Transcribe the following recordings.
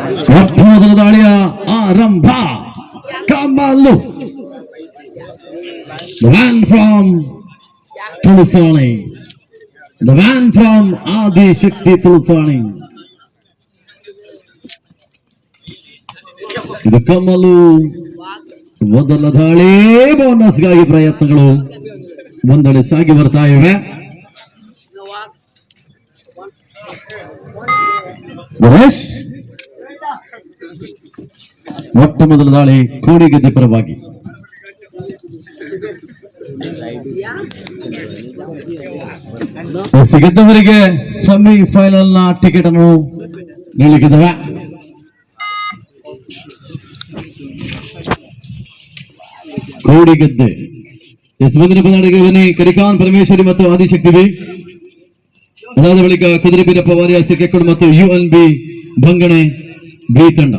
ಮೊದಲ ದಾಳಿಯ ಆರಂಭ. ಕಮಲು the man from ತುಳುಸಾಣಿ, the man from Adishakti ತುಳುಸಾಣಿ. ಇದು ಕಮಲು ಮೊದಲ ದಾಳಿ. ಬೋನಸ್ಗಾಗಿ ಪ್ರಯತ್ನಗಳು ಒಂದೆಡೆ ಸಾಗಿ ಬರ್ತಾ ಇವೆ. ಮೊಟ್ಟ ಮೊದಲ ದಾಳಿ ಕೋಡಿಗೆದ್ದೆ ಪರವಾಗಿ. ಗೆದ್ದವರಿಗೆ ಸೆಮಿಫೈನಲ್ ನ ಟಿಕೆಟ್ ಅನ್ನು ನೀಡಲಿಕ್ಕಿದ್ದಾವೆ. ಕೋಡಿಗೆದ್ದೆ ಮುಂದಿನ ಪಂದ್ಯಾಟಕ್ಕೆ ಬನ್ನಿ. ಕರಿಕಾನ್ ಪರಮೇಶ್ವರಿ ಮತ್ತು ಆದಿಶಕ್ತಿ ಬಿ. ಅದಾದ ಬಳಿಕ ಕುದುರೆ ಬೀರಪ್ಪ ವಾರಿಯಾರ್ ಸಿಕ್ಕೆಕೊಡು ಮತ್ತು UNB ಬಂಗಣೆ ಬಿ ತಂಡ.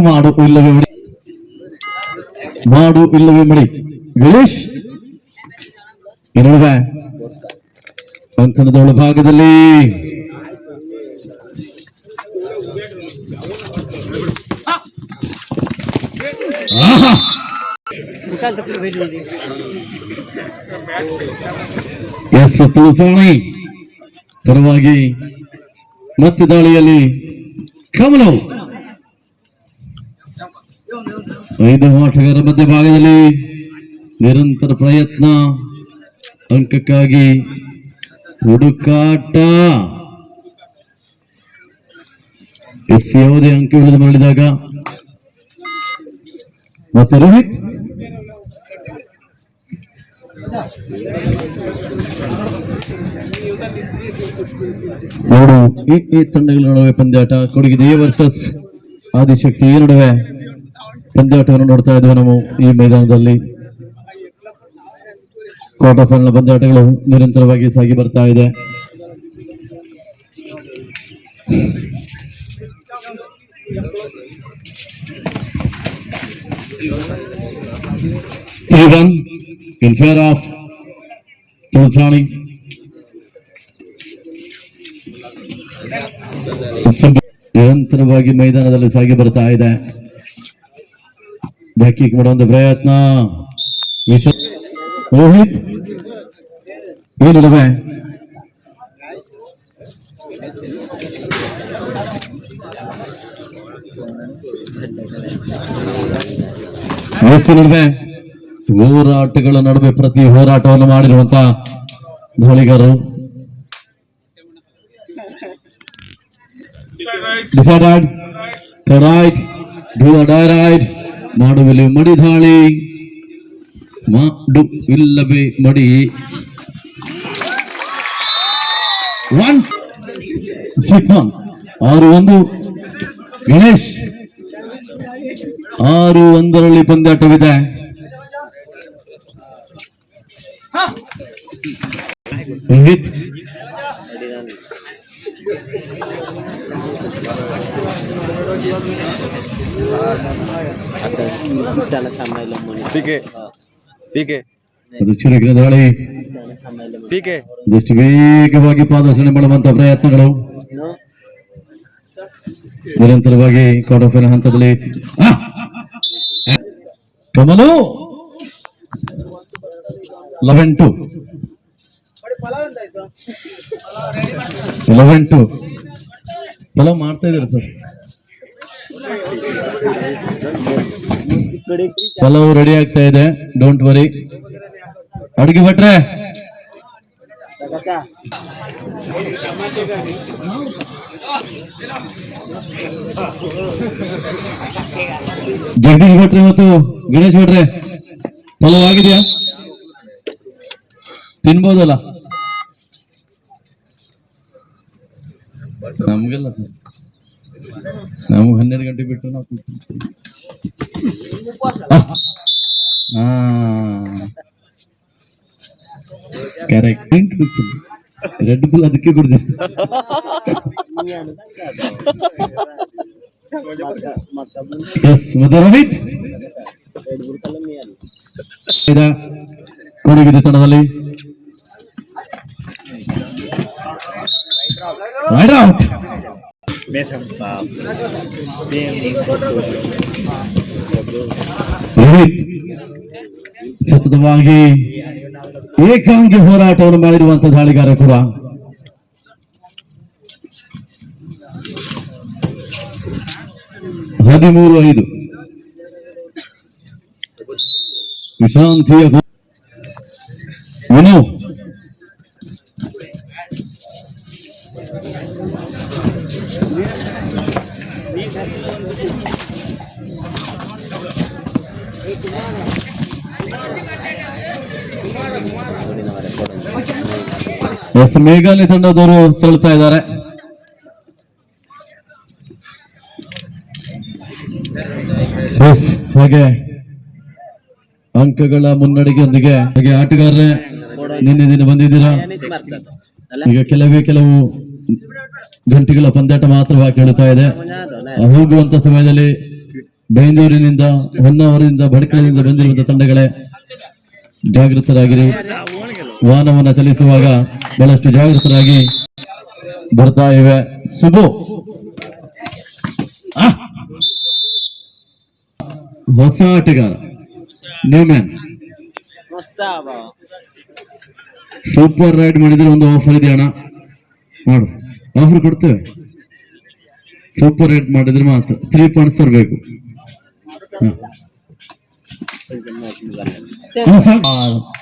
ಮಾಡು ಇಲ್ಲವೇ ಮಡಿ, ಮಾಡು ಇಲ್ಲವೇ ಮಡಿ. ಗಿರೀಶ್ ಇನ್ನುಳಿದ ಅಂಕಣದ ಒಳಭಾಗದಲ್ಲಿ ಎಸ್ ತುಳುಸಾಣಿ ಪರವಾಗಿ ಮತ್ತೆ ದಾಳಿಯಲ್ಲಿ ಕಮಲು. 5 ಆಟಗಾರರ ಮಧ್ಯಭಾಗದಲ್ಲಿ ನಿರಂತರ ಪ್ರಯತ್ನ, ಅಂಕಕ್ಕಾಗಿ ಹುಡುಕಾಟ. ಯಾವುದೇ ಅಂಕ ಉಳಿದು ಮರಳಿದಾಗ ಮತ್ತೆ ರೋಹಿತ್ ಈ ತಂಡಗಳ ನಡುವೆ ಪಂದ್ಯಾಟ. ಕೊಡಗಿದೆ ವರ್ಸಸ್ ಆದಿಶಕ್ತಿ ಈ ನಡುವೆ ಪಂದ್ಯಾಟವನ್ನು ನೋಡ್ತಾ ಇದ್ದೇವೆ ನಾವು ಈ ಮೈದಾನದಲ್ಲಿ. ಕ್ವಾರ್ಟರ್ ಫೈನಲ್ ಪಂದ್ಯಾಟಗಳು ನಿರಂತರವಾಗಿ ಸಾಗಿ ಬರ್ತಾ ಇದೆ. in favor of ತುಳುಸಾಣಿ. ನಿರಂತರವಾಗಿ ಮೈದಾನದಲ್ಲಿ ಸಾಗಿ ಬರ್ತಾ ಇದೆ. ಬ್ಯಾಕಿಂಗ್ ಮಾಡುವಂತ ಪ್ರಯತ್ನ. ರೋಹಿತ್ ಏನಿಲ್ಲವೇ ಹೋರಾಟಗಳ ನಡುವೆ ಪ್ರತಿ ಹೋರಾಟವನ್ನು ಮಾಡಿರುವಂತಹ ಗೋಲಿಗರು. ಮಾಡುವಲ್ಲಿ ಮಡಿ ದಾಳಿ, ಮಾಡು ಇಲ್ಲವೇ ಮಡಿ. 6-1 ಗಣೇಶ್ 6-1 ಪಂದ್ಯಾಟವಿದೆ. ರೋಹಿತ್ ದಾಳಿ ಎಷ್ಟು ವೇಗವಾಗಿ ಪಾದಾರ್ಚನೆ ಮಾಡುವಂತಹ ಪ್ರಯತ್ನಗಳು ನಿರಂತರವಾಗಿ ಕ್ವಾರ್ಟರ್ ಫೈನಲ್ ಹಂತದಲ್ಲಿ. ಕಮಲು 11-2 ಪಲಾವ್ ಮಾಡ್ತಾ ಇದ್ದಾರೆ ಸರ್. ಪಲಾವ್ ರೆಡಿ ಆಗ್ತಾ ಇದೆ, ಡೋಂಟ್ ವರಿ. ಅಡುಗೆ ಭಟ್ರೆ ಜಗದೀಶ್ ಭಟ್ರೆ ಮತ್ತು ಗಣೇಶ್ ಭಟ್ರೆ ಪಲಾವ್ ಆಗಿದೆಯಾ? ತಿನ್ಬೋದಲ್ಲ? ನಮ್ಗೆಲ್ಲ ಸರ್, ನಮ್ಗೆ 12 ಗಂಟೆ ಬಿಟ್ಟು ನಾವು ಕರೆಕ್ಟ್ ರೆಡ್ ಬುಲ್ ಅದಕ್ಕೆ ಕುಡಿದೆ. ಮತ್ತೆ ರೋಹಿತ್ ಕೊಡಗಿದೆ ತಂಡದಲ್ಲಿ ರೈಟ್ ಔಟ್. ರೋಹಿತ್ ಸತತವಾಗಿ ಏಕಾಂಗಿ ಹೋರಾಟವನ್ನು ಮಾಡಿರುವಂತಹ ದಾಳಿಗಾರ ಕೂಡ. ಹದಿಮೂರು 5 ವಿಶ್ರಾಂತಿಯ ವಿನು ಮೇಘಾಲಯ ತಂಡದವರು ತಳ್ತಾ ಇದ್ದಾರೆ. ಹಾಗೆ ಅಂಕಗಳ ಮುನ್ನಡೆಗೆಯೊಂದಿಗೆ ಹಾಗೆ ಆಟಗಾರರೇ ನಿನ್ನೆ ದಿನ ಬಂದಿದ್ದೀರಾ. ಈಗ ಕೆಲವು ಗಂಟೆಗಳ ಪಂದ್ಯಾಟ ಮಾತ್ರವಾಗಿ ಕೇಳುತ್ತಾ ಇದೆ. ಹೋಗುವಂತ ಸಮಯದಲ್ಲಿ ಬೆಂಗಳೂರಿನಿಂದ, ಹೊನ್ನಾವರದಿಂದ, ಭಟ್ಕಳದಿಂದ ಬಂದಿರುವಂತಹ ತಂಡಗಳೇ ಜಾಗೃತರಾಗಿರಿ. ವಾಹನವನ್ನ ಚಲಿಸುವಾಗ ಬಹಳಷ್ಟು ಜಾಗೃತರಾಗಿ ಬರ್ತಾ ಇವೆ. ಸುಬು ಹೊಸ ಆಟಗಾರ ನ್ಯೂಮ್ಯಾನ್ ಸೂಪರ್ ರೈಡ್ ಮಾಡಿದ್ರೆ ಒಂದು ಆಫರ್ ಇದೆ ಅಣ್ಣ, ಮಾಡು, ಆಫರ್ ಕೊಡ್ತೇವೆ. ಸೂಪರ್ ರೈಡ್ ಮಾಡಿದ್ರೆ ಮಾತ್ರ 3 ಪಾಯಿಂಟ್ಸ್ ತರಬೇಕು. ಸಾಕು